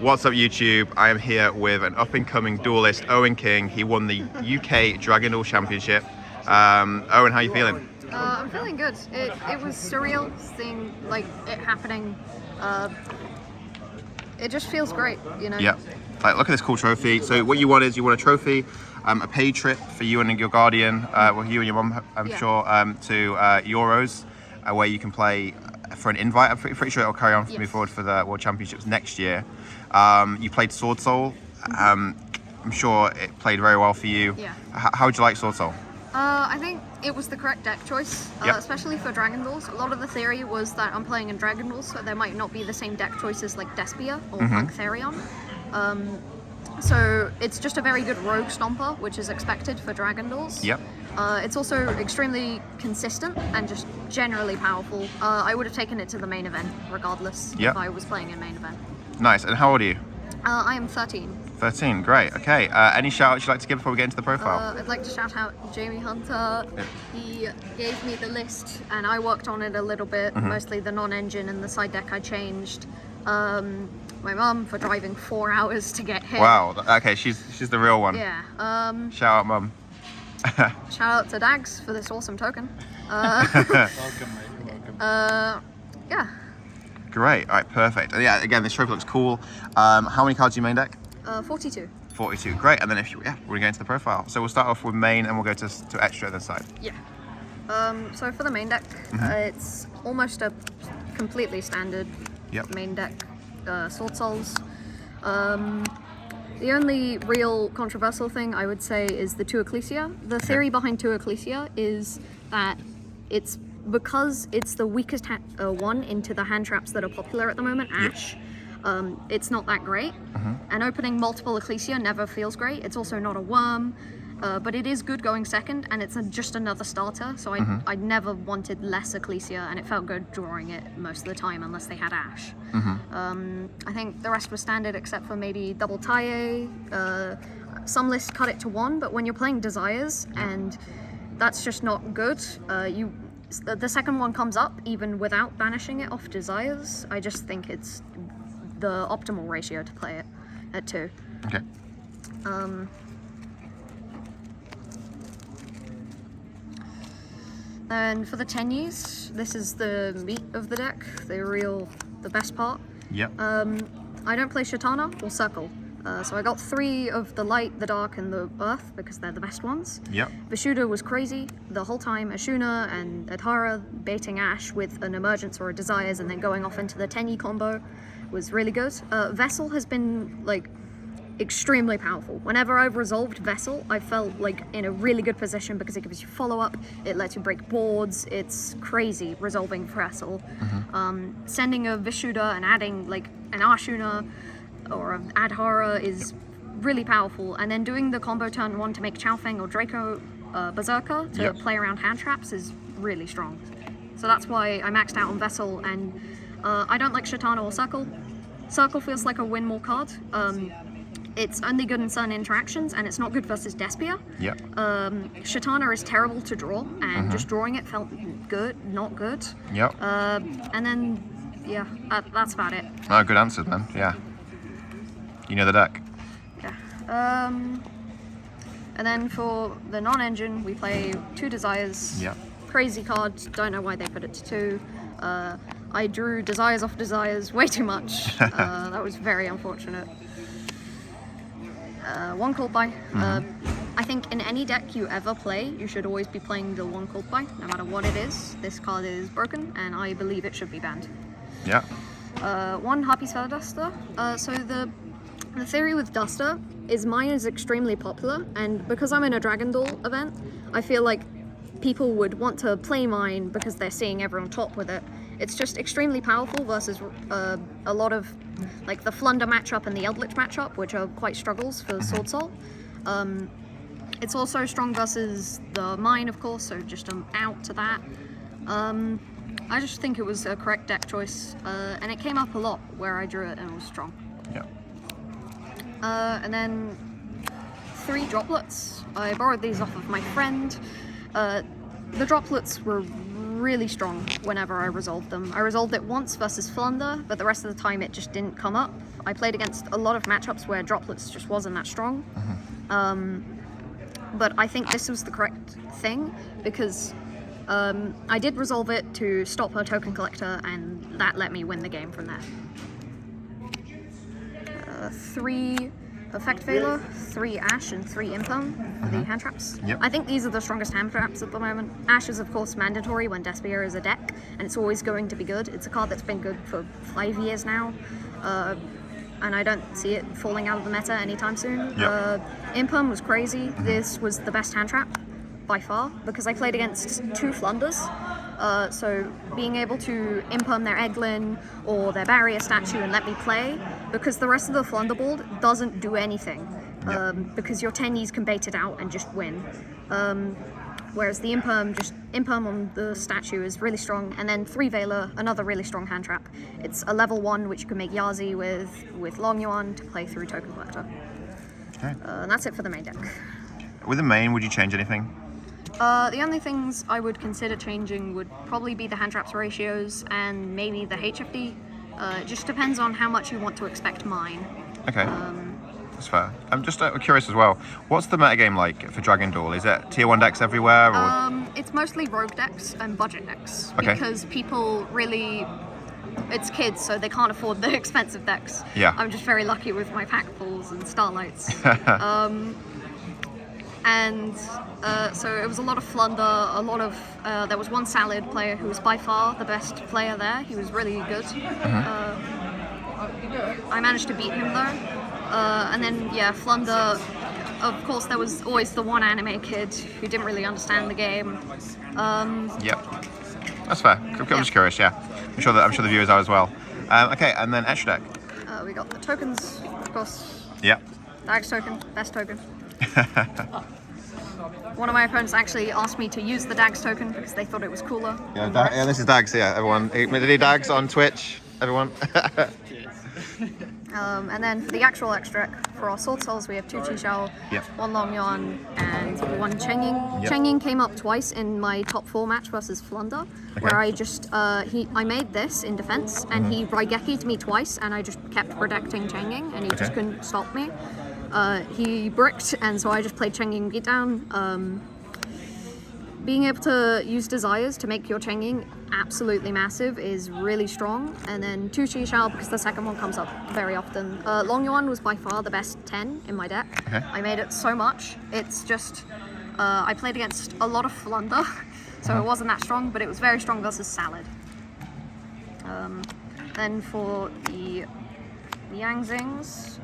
What's up, YouTube? I am here with an up-and-coming duelist, Owen King. He won the UK Dragon Duel Championship. Owen, how you feeling? I'm feeling good. It was surreal seeing like it happening. It just feels great, you know. Yeah. Like, look at this cool trophy. So what you want is you want a trophy, a paid trip for you and your guardian, well, you and your mum, I'm sure, to Euros, where you can play for an invite. I'm pretty sure it'll carry on to move forward for the World Championships next year. You played Swordsoul. I'm sure it played very well for you. Yeah. How would you like Swordsoul? I think it was the correct deck choice, especially for Dragon Duels. A lot of the theory was that I'm playing in Dragon Duels, so there might not be the same deck choices like Despia or Therion. So it's just a very good rogue stomper, which is expected for Dragon Duels. Yep. It's also extremely consistent and just generally powerful. I would have taken it to the main event regardless if I was playing in main event. Nice. And how old are you? I am 13. 13, great. Okay. Any shout-outs you'd like to give before we get into the profile? I'd like to shout out Jamie Hunter. He gave me the list and I worked on it a little bit, mostly the non-engine and the side deck I changed. My mum for driving 4 hours to get here. Wow. Okay, she's the real one. Yeah. Shout out, mum. Shout out to Dags for this awesome token. Welcome, mate. You're welcome. Yeah. Great. All right, perfect. And yeah, again, this trophy looks cool. How many cards do you main deck? 42. 42. Great. And then we're gonna get into the profile. So we'll start off with main, and we'll go to extra on the side. Yeah. So for the main deck, it's almost a completely standard main deck. Swordsoul's. The only real controversial thing I would say is the Two Ecclesia. The theory behind Two Ecclesia is that it's because it's the weakest one into the hand traps that are popular at the moment, Ash. It's not that great, and opening multiple Ecclesia never feels great. It's also not a worm, but it is good going second, and it's just another starter, so I never wanted less Ecclesia, and it felt good drawing it most of the time unless they had Ash. I think the rest was standard except for maybe double Taie. Some lists cut it to 1, but when you're playing Desires, and that's just not good, the second one comes up even without banishing it off Desires. I just think it's the optimal ratio to play it at 2. Okay. And for the Tenyis, this is the meat of the deck, the best part. Yep. I don't play Shatana or Circle. So I got 3 of the Light, the Dark, and the Earth because they're the best ones. Yep. Vishuda was crazy the whole time. Ashuna and Adhara baiting Ash with an Emergence or a Desires and then going off into the Tenyi combo was really good. Vessel has been like extremely powerful. Whenever I've resolved Vessel, I felt like in a really good position because it gives you follow-up, it lets you break boards, it's crazy resolving Vessel. Sending a Vishuda and adding like an Ashuna or an Adhara is really powerful, and then doing the combo turn 1 to make Chaofeng or Draco Berserker to play around hand traps is really strong. So that's why I maxed out on Vessel, and I don't like Shatana or Circle. Circle feels like a win more card. It's only good in certain interactions, and it's not good versus Despia. Yep. Shatana is terrible to draw, and just drawing it felt good, not good. Yep. And then, that's about it. Oh, good answer, man. Yeah. You know the deck. Yeah. And then for the non-engine, we play 2 Desires. Yeah. Crazy card. Don't know why they put it to 2. I drew Desires off Desires way too much. That was very unfortunate. 1 called by. I think in any deck you ever play, you should always be playing the 1 called by, no matter what it is. This card is broken, and I believe it should be banned. Yeah. 1 Harpy's Feather Duster. So the theory with Duster is mine is extremely popular, and because I'm in a Dragon Duel event, I feel like people would want to play mine because they're seeing everyone top with it. It's just extremely powerful versus a lot of like the Flunder matchup and the Eldritch matchup, which are quite struggles for Swordsoul. It's also strong versus the mine, of course, so just out to that. I just think it was a correct deck choice, and it came up a lot where I drew it and it was strong. Yeah. And then 3 droplets. I borrowed these off of my friend. The droplets were really strong whenever I resolved them. I resolved it once versus Flunder, but the rest of the time it just didn't come up. I played against a lot of matchups where droplets just wasn't that strong. But I think this was the correct thing because I did resolve it to stop her token collector, and that let me win the game from there. 3 Effect Veiler, 3 Ash, and 3 Imperm for the hand traps. Yep. I think these are the strongest hand traps at the moment. Ash is of course mandatory when Despia is a deck, and it's always going to be good. It's a card that's been good for 5 years now, and I don't see it falling out of the meta anytime soon. Yep. Imperm was crazy. This was the best hand trap by far because I played against 2 Flunders. So being able to imperm their Egglin or their barrier statue and let me play, because the rest of the Flunder board doesn't do anything, because your tennies can bait it out and just win. Whereas the imperm on the statue is really strong, and then 3 Veiler, another really strong hand trap. It's a level 1 which you can make Yazi with Long Yuan to play through Token Collector. Okay. And that's it for the main deck. With the main, would you change anything? The only things I would consider changing would probably be the hand traps ratios and maybe the HFD. It just depends on how much you want to expect mine. Okay, that's fair. I'm just curious as well. What's the metagame like for Dragon Duel? Is it tier 1 decks everywhere? Or? It's mostly rogue decks and budget decks Okay. because people really... It's kids, so they can't afford the expensive decks. Yeah. I'm just very lucky with my pack pulls and starlights. So it was a lot of Flunder, a lot of... there was one Salad player who was by far the best player there. He was really good. I managed to beat him though. And then, yeah, Flunder... Of course, there was always the one anime kid who didn't really understand the game. Yep. That's fair. I'm just curious, yeah. I'm sure the viewers are as well. Okay, and then extra deck. We got the tokens, of course. Yep. Dags token, best token. One of my opponents actually asked me to use the Dags token because they thought it was cooler. Yeah, this is Dags, yeah, everyone. Dags on Twitch, everyone. And then for the actual extract, for our Swordsoul, we have 2 Chi-Shao, Yep. 1 Long Yuan, and 1 Cheng-Ying. Yep. Cheng-Ying came up twice in my top 4 match versus Flunder, where I just, I made this in defense, and he Raigeki'd me twice, and I just kept protecting Cheng-Ying, and he just couldn't stop me. He bricked, and so I just played Cheng-Ying beatdown. Being able to use Desires to make your Cheng-Ying absolutely massive is really strong. And then 2 Chi-Shao because the second one comes up very often. Long Yuan was by far the best 10 in my deck. Okay. I made it so much. It's just, I played against a lot of Flunder, so it wasn't that strong, but it was very strong versus Salad. Then for the Yangzings,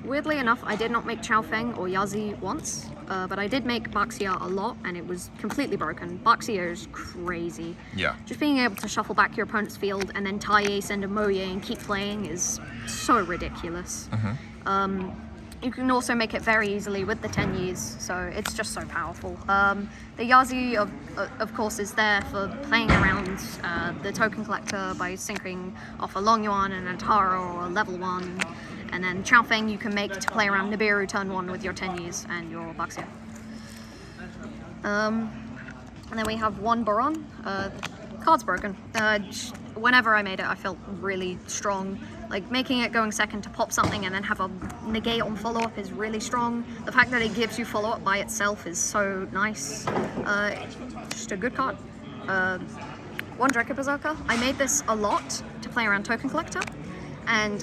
weirdly enough, I did not make Chao Feng or Yazi once, but I did make Baxia a lot, and it was completely broken. Baxia is crazy. Yeah. Just being able to shuffle back your opponent's field and then Taiye, send a Moye, and keep playing is so ridiculous. You can also make it very easily with the 10 years, so it's just so powerful. The Yazi, of course, is there for playing around the token collector by syncing off a Long Yuan and a Taro or a level 1. And then Chao Feng you can make to play around Nibiru turn 1 with your Tenyis and your Baxia. And then we have 1 Baron. Card's broken. Whenever I made it, I felt really strong. Like, making it going second to pop something and then have a negate on follow-up is really strong. The fact that it gives you follow-up by itself is so nice. Just a good card. 1 Draco Berserker. I made this a lot to play around Token Collector. And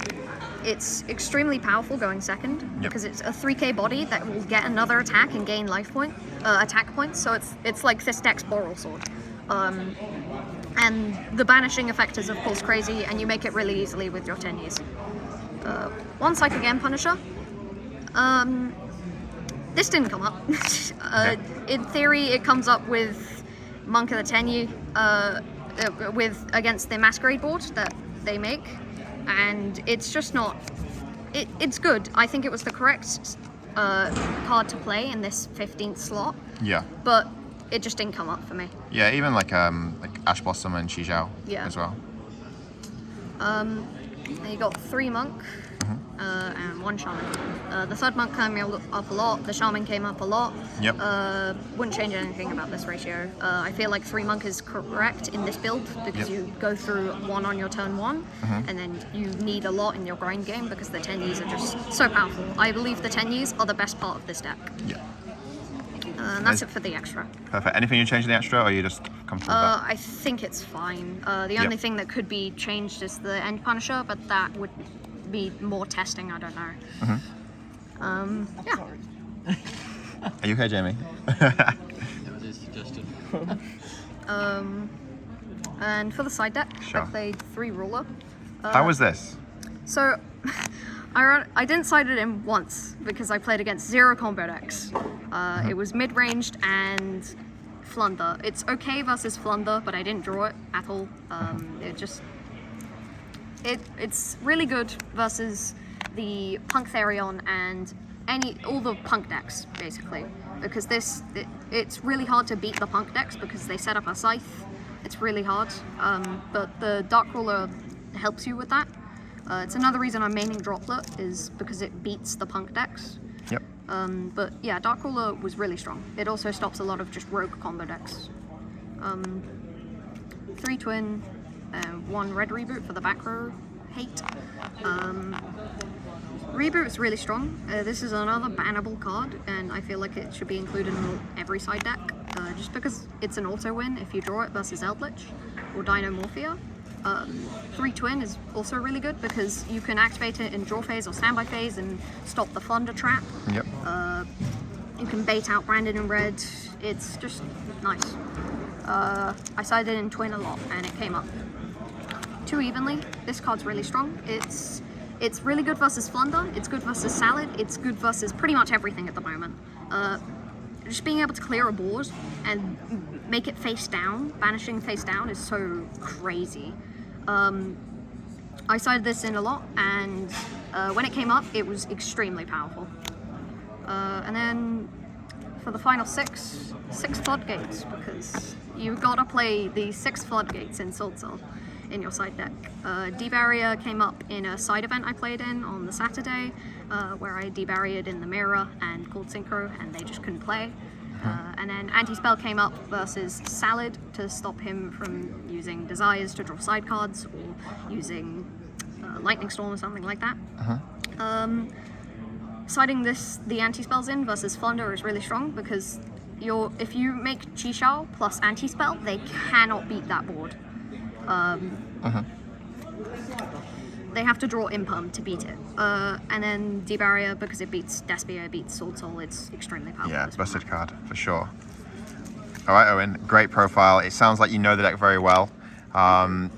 it's extremely powerful going second because it's a 3k body that will get another attack and gain attack points. So it's like this deck's Boral Sword. And the banishing effect is of course crazy, and you make it really easily with your Tenyis. 1 Psychic Game Punisher. This didn't come up. In theory, it comes up with Monk of the Tenyi against the Masquerade board that they make. And it's just not... It's good. I think it was the correct card to play in this 15th slot. Yeah. But it just didn't come up for me. Yeah, even like Ash Blossom and Chi-Zhao as well. Then you got 3 Monk. and 1 shaman. The third monk came up a lot, the shaman came up a lot. Yep. Wouldn't change anything about this ratio. I feel like 3 monk is correct in this build because you go through 1 on your turn 1, and then you need a lot in your grind game because the 10Ys are just so powerful. I believe the 10Ys are the best part of this deck. Yeah. And that's it for the extra. Perfect. Anything you change in the extra, or are you just comfortable with that? I think it's fine. The only thing that could be changed is the End Punisher, but that would be more testing, I don't know. Yeah. Are you okay, Jamie? That was his suggestion. And for the side deck, Sure. I played 3 Ruler. How was this? So, I didn't side it in once because I played against 0 combo decks. It was mid-ranged and Flunder. It's okay versus Flunder, but I didn't draw it at all. It's really good versus the Punk Therion and all the Punk decks, basically. Because it's really hard to beat the Punk decks because they set up a Scythe. It's really hard, but the Dark Ruler helps you with that. It's another reason I'm maining Droplet is because it beats the Punk decks. Yep. But yeah, Dark Ruler was really strong. It also stops a lot of just rogue combo decks. 3 Twin, 1 Red Reboot for the back row hate. Reboot is really strong. This is another bannable card, and I feel like it should be included in every side deck, just because it's an auto win if you draw it versus Eldritch or Dinomorphia. 3 Twin is also really good because you can activate it in draw phase or standby phase and stop the Flunder trap. Yep. You can bait out Branded in red. It's just nice. I sided in Twin a lot and it came up. Too evenly. This card's really strong. It's really good versus Flunder. It's good versus Salad. It's good versus pretty much everything at the moment. Just being able to clear a board and make it face down, banishing face down, is so crazy. I sided this in a lot, and when it came up, it was extremely powerful. And then for the final 6 floodgates, because you've got to play the 6 floodgates in Swordsoul in your side deck. D-Barrier came up in a side event I played in on the Saturday, where I D-Barriered in the Mirror and called Synchro, and they just couldn't play. And then Anti-Spell came up versus Salad to stop him from using Desires to draw side cards, or using Lightning Storm or something like that. Siding the Anti-Spells in versus Flunder is really strong, because if you make Chi-Shao plus Anti-Spell, they cannot beat that board. They have to draw Imperm to beat it. And then D-Barrier, because it beats Despia, it beats Swordsoul, it's extremely powerful. Yeah, busted card, for sure. All right, Owen, great profile. It sounds like you know the deck very well. And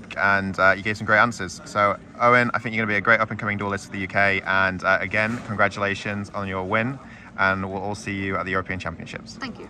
you gave some great answers. So, Owen, I think you're going to be a great up-and-coming duelist for the UK. And again, congratulations on your win. And we'll all see you at the European Championships. Thank you.